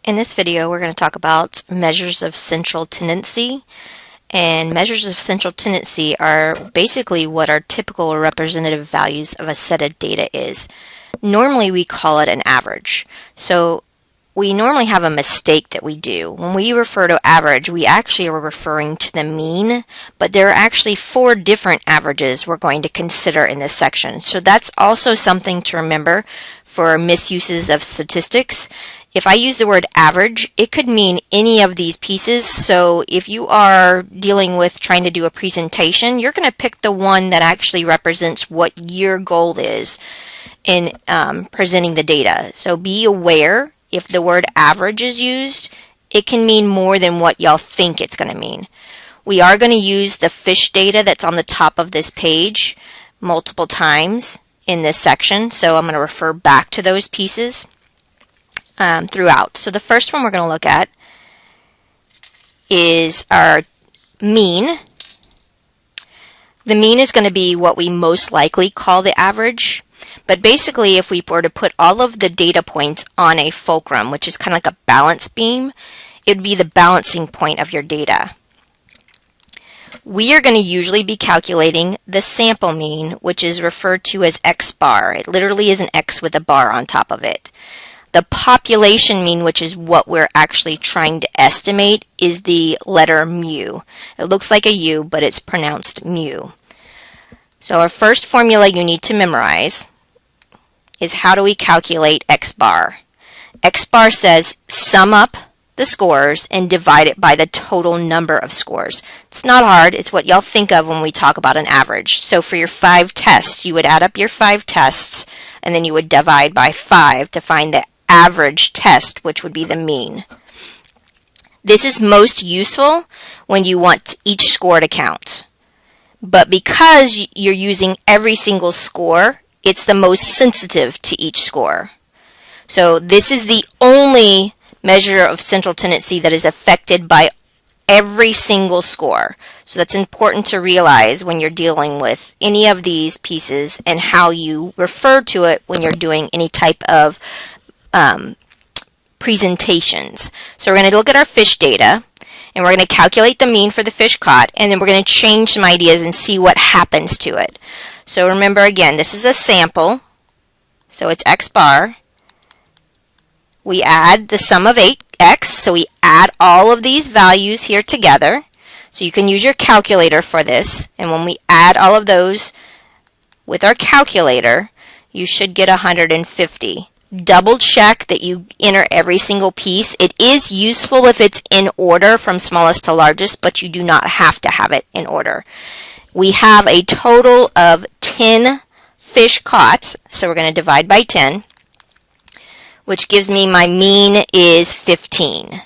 In this video, we're going to talk about measures of central tendency. And measures of central tendency are basically what our typical or representative values of a set of data is. Normally, we call it an average. So we normally have a mistake that we do. When we refer to average, we actually are referring to the mean, but there are actually 4 different averages we're going to consider in this section. So that's also something to remember for misuses of statistics. If I use the word average, it could mean any of these pieces. So if you are dealing with trying to do a presentation, you're going to pick the one that actually represents what your goal is in presenting the data. So be aware if the word average is used, it can mean more than what y'all think it's going to mean. We are going to use the fish data that's on the top of this page multiple times in this section. So I'm going to refer back to those pieces throughout. So the first one we're going to look at is our mean. The mean is going to be what we most likely call the average. But basically, if we were to put all of the data points on a fulcrum, which is kind of like a balance beam, it would be the balancing point of your data. We are going to usually be calculating the sample mean, which is referred to as X bar. It literally is an X with a bar on top of it. The population mean, which is what we're actually trying to estimate, is the letter mu. It looks like a U, but it's pronounced mu. So our first formula you need to memorize is how do we calculate X bar. X bar says sum up the scores and divide it by the total number of scores. It's not hard. It's what y'all think of when we talk about an average. So for your 5 tests, you would add up your 5 tests and then you would divide by 5 to find the average test, which would be the mean. This is most useful when you want each score to count. But because you're using every single score, it's the most sensitive to each score. So this is the only measure of central tendency that is affected by every single score. So that's important to realize when you're dealing with any of these pieces and how you refer to it when you're doing any type of presentations. So we're going to look at our fish data and we're going to calculate the mean for the fish caught, and then we're going to change some ideas and see what happens to it. So remember again, this is a sample, so it's X bar. We add the sum of 8x, so we add all of these values here together. So you can use your calculator for this, and when we add all of those with our calculator, you should get 150. Double check that you enter every single piece. It is useful if it's in order from smallest to largest, but you do not have to have it in order. We have a total of 10 fish caught, so we're going to divide by 10, which gives me my mean is 15.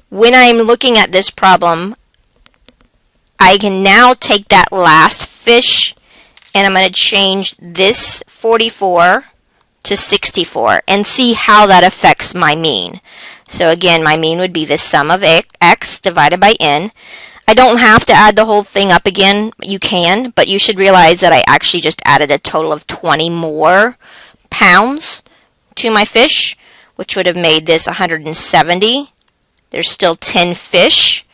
When I'm looking at this problem, I can now take that last fish and I'm going to change this 44 to 64 and see how that affects my mean. So again, my mean would be the sum of x divided by n. I don't have to add the whole thing up again. You can, but you should realize that I actually just added a total of 20 more pounds to my fish, which would have made this 170. There's still 10 fish.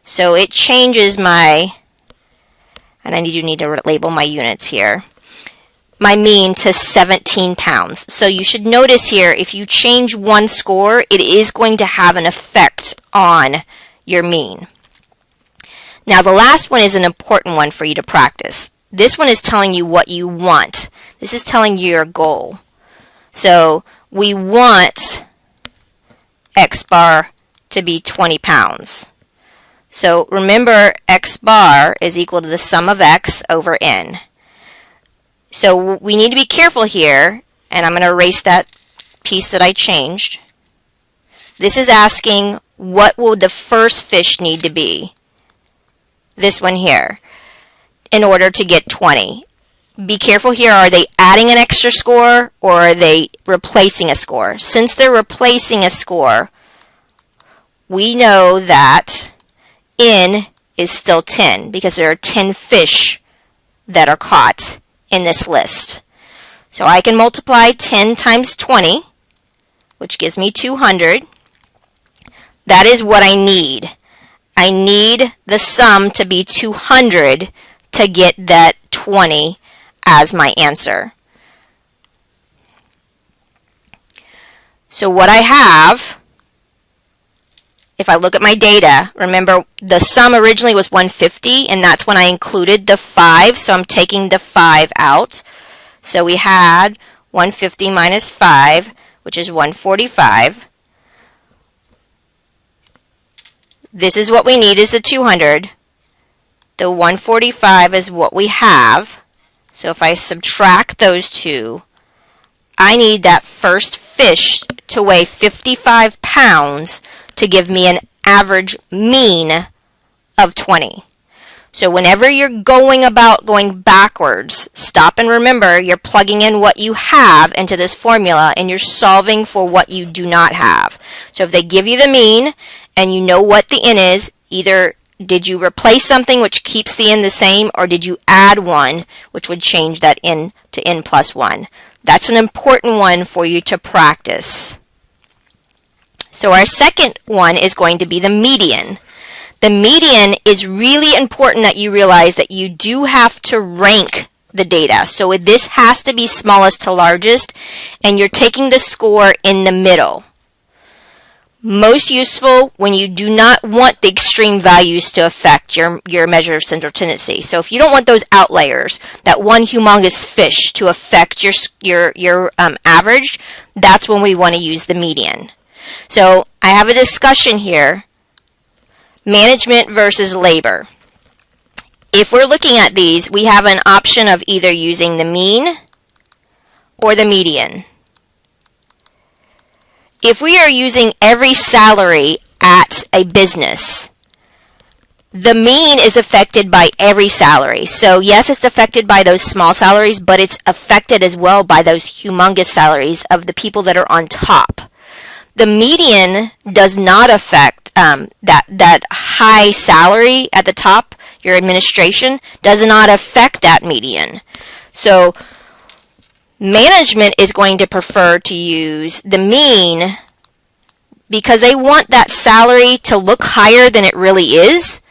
So it changes my, and I need to label my units here, my mean to 17 pounds. So you should notice here, if you change one score, it is going to have an effect on your mean. Now the last one is an important one for you to practice. This one is telling you what you want. This is telling you your goal. So we want X bar to be 20 pounds. So remember, X bar is equal to the sum of X over N. So we need to be careful here, and I'm going to erase that piece that I changed. This is asking what will the first fish need to be, this one here, in order to get 20. Be careful here, are they adding an extra score or are they replacing a score? Since they're replacing a score, we know that N is still 10 because there are 10 fish that are caught in this list. So I can multiply 10 times 20, which gives me 200. That is what I need. I need the sum to be 200 to get that 20 as my answer. So what I have, if I look at my data, remember the sum originally was 150, and that's when I included the 5, so I'm taking the 5 out. So we had 150 minus 5, which is 145. This is what we need, is the 200. The 145 is what we have. So if I subtract those two, I need that first fish to weigh 55 pounds to give me an average mean of 20. So whenever you're going backwards, stop and remember you're plugging in what you have into this formula and you're solving for what you do not have. So if they give you the mean and you know what the n is, either did you replace something which keeps the n the same, or did you add one which would change that n to n plus 1? That's an important one for you to practice. So our second one is going to be the median. The median is really important that you realize that you do have to rank the data. So this has to be smallest to largest, and you're taking the score in the middle. Most useful when you do not want the extreme values to affect your measure of central tendency. So if you don't want those outliers, that one humongous fish to affect your average, that's when we want to use the median. So I have a discussion here, management versus labor. If we're looking at these, we have an option of either using the mean or the median. If we are using every salary at a business, the mean is affected by every salary. So yes, it's affected by those small salaries, but it's affected as well by those humongous salaries of the people that are on top. The median does not affect that high salary at the top. Your administration does not affect that median. So management is going to prefer to use the mean because they want that salary to look higher than it really is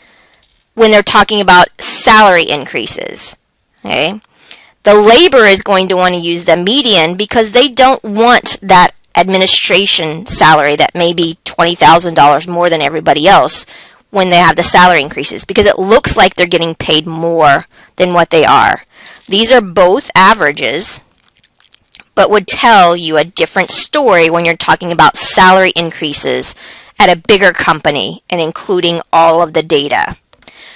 when they're talking about salary increases. Okay? The labor is going to want to use the median because they don't want that administration salary that may be $20,000 more than everybody else when they have the salary increases, because it looks like they're getting paid more than what they are. These are both averages, but would tell you a different story when you're talking about salary increases at a bigger company and including all of the data.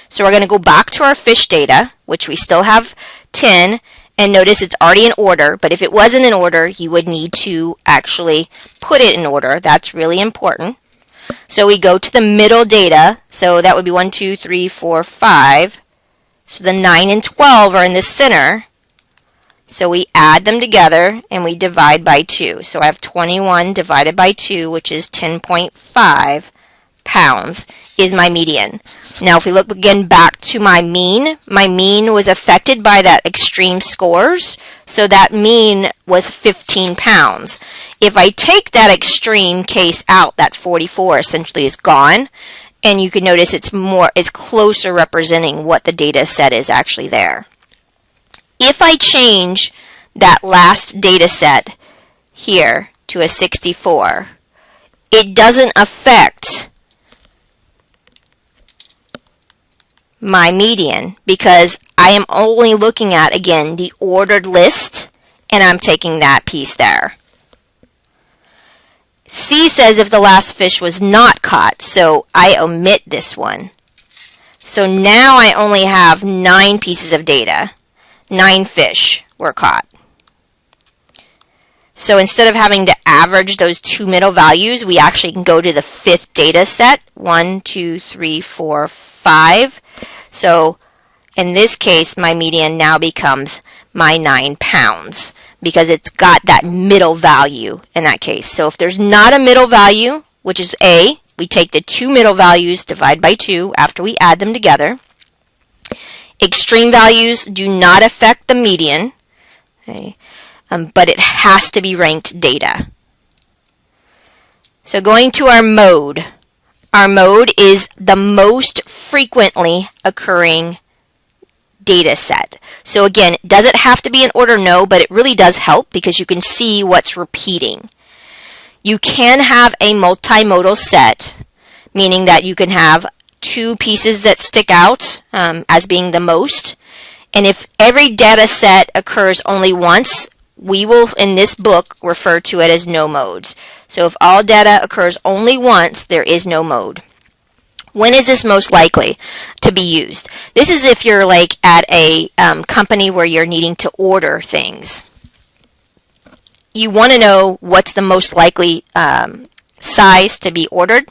So we're going to go back to our fish data, which we still have 10, and notice it's already in order, but if it wasn't in order, you would need to actually put it in order. That's really important. So we go to the middle data, so that would be 1, 2, 3, 4, 5. So the 9 and 12 are in the center. So we add them together and we divide by 2. So I have 21 divided by 2, which is 10.5 pounds, is my median. Now if we look again back to my mean was affected by that extreme scores, so that mean was 15 pounds. If I take that extreme case out, that 44 essentially is gone, and you can notice it's closer representing what the data set is actually there. If I change that last data set here to a 64, it doesn't affect my median because I am only looking at, again, the ordered list, and I'm taking that piece there. C says if the last fish was not caught, so I omit this one. So now I only have 9 pieces of data. 9 fish were caught. So instead of having to average those 2 middle values, we actually can go to the 5th data set. 1, 2, 3, 4, 5. So in this case, my median now becomes my 9 pounds because it's got that middle value in that case. So if there's not a middle value, which is A, we take the 2 middle values, divide by 2 after we add them together. Extreme values do not affect the median, Okay. But it has to be ranked data. So going to our mode. Our mode is the most frequently occurring data set. So again, does it have to be in order? No, but it really does help because you can see what's repeating. You can have a multimodal set, meaning that you can have two pieces that stick out as being the most. And if every data set occurs only once, we will, in this book, refer to it as no modes. So if all data occurs only once, there is no mode. When is this most likely to be used? This is if you're like at a company where you're needing to order things. You want to know what's the most likely size to be ordered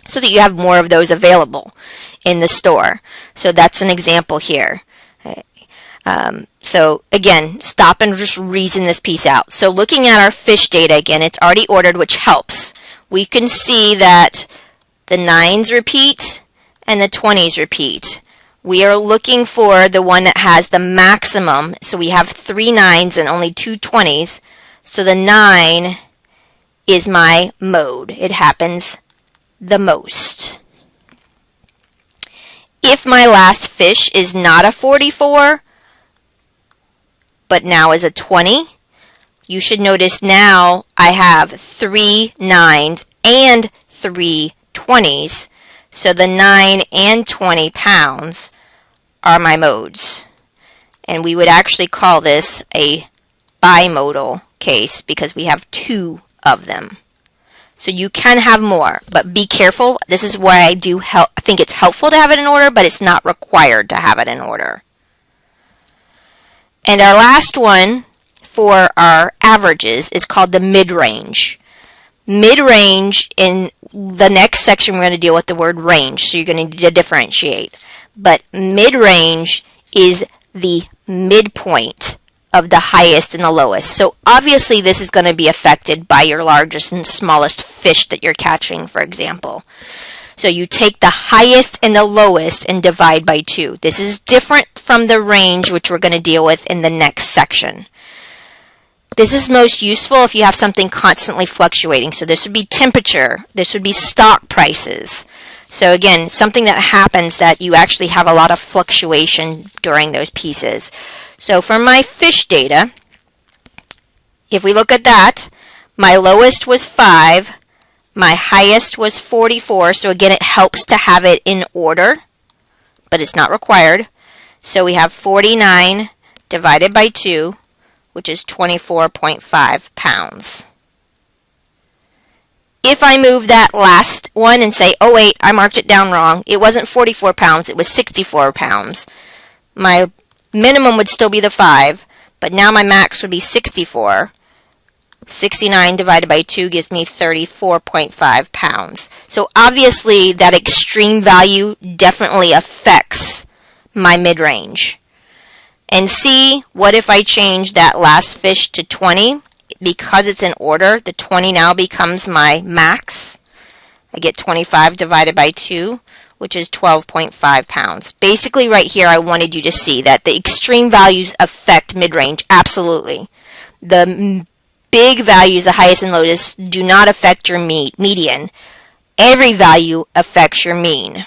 so that you have more of those available in the store. So that's an example here. So again, stop and just reason this piece out. So looking at our fish data again, it's already ordered, which helps. We can see that the 9s repeat and the 20s repeat. We are looking for the one that has the maximum. So we have 3 9s and only 2 20s. So the 9 is my mode. It happens the most. If my last fish is not a 44, but now is a 20, you should notice now I have 3 9s and 3 20s. So the 9 and 20 pounds are my modes. And we would actually call this a bimodal case because we have 2 of them. So you can have more, but be careful. This is why I think it's helpful to have it in order, but it's not required to have it in order. And our last one for our averages is called the mid-range. Mid-range, in the next section we're going to deal with the word range, so you're going to need to differentiate. But mid-range is the midpoint of the highest and the lowest. So obviously this is going to be affected by your largest and smallest fish that you're catching, for example. So you take the highest and the lowest and divide by 2. This is different from the range, which we're going to deal with in the next section. This is most useful if you have something constantly fluctuating. So this would be temperature. This would be stock prices. So again, something that happens that you actually have a lot of fluctuation during those pieces. So for my fish data, if we look at that, my lowest was 5. My highest was 44, so again it helps to have it in order, but it's not required. So we have 49 divided by 2, which is 24.5 pounds. If I move that last one and say, oh wait, I marked it down wrong, it wasn't 44 pounds, it was 64 pounds. My minimum would still be the 5, but now my max would be 64. 69 divided by 2 gives me 34.5 pounds. So obviously that extreme value definitely affects my mid-range. And see, what if I change that last fish to 20? Because it's in order, the 20 now becomes my max. I get 25 divided by 2, which is 12.5 pounds. Basically right here I wanted you to see that the extreme values affect mid-range, absolutely. The big values, the highest and lowest, do not affect your median. Every value affects your mean.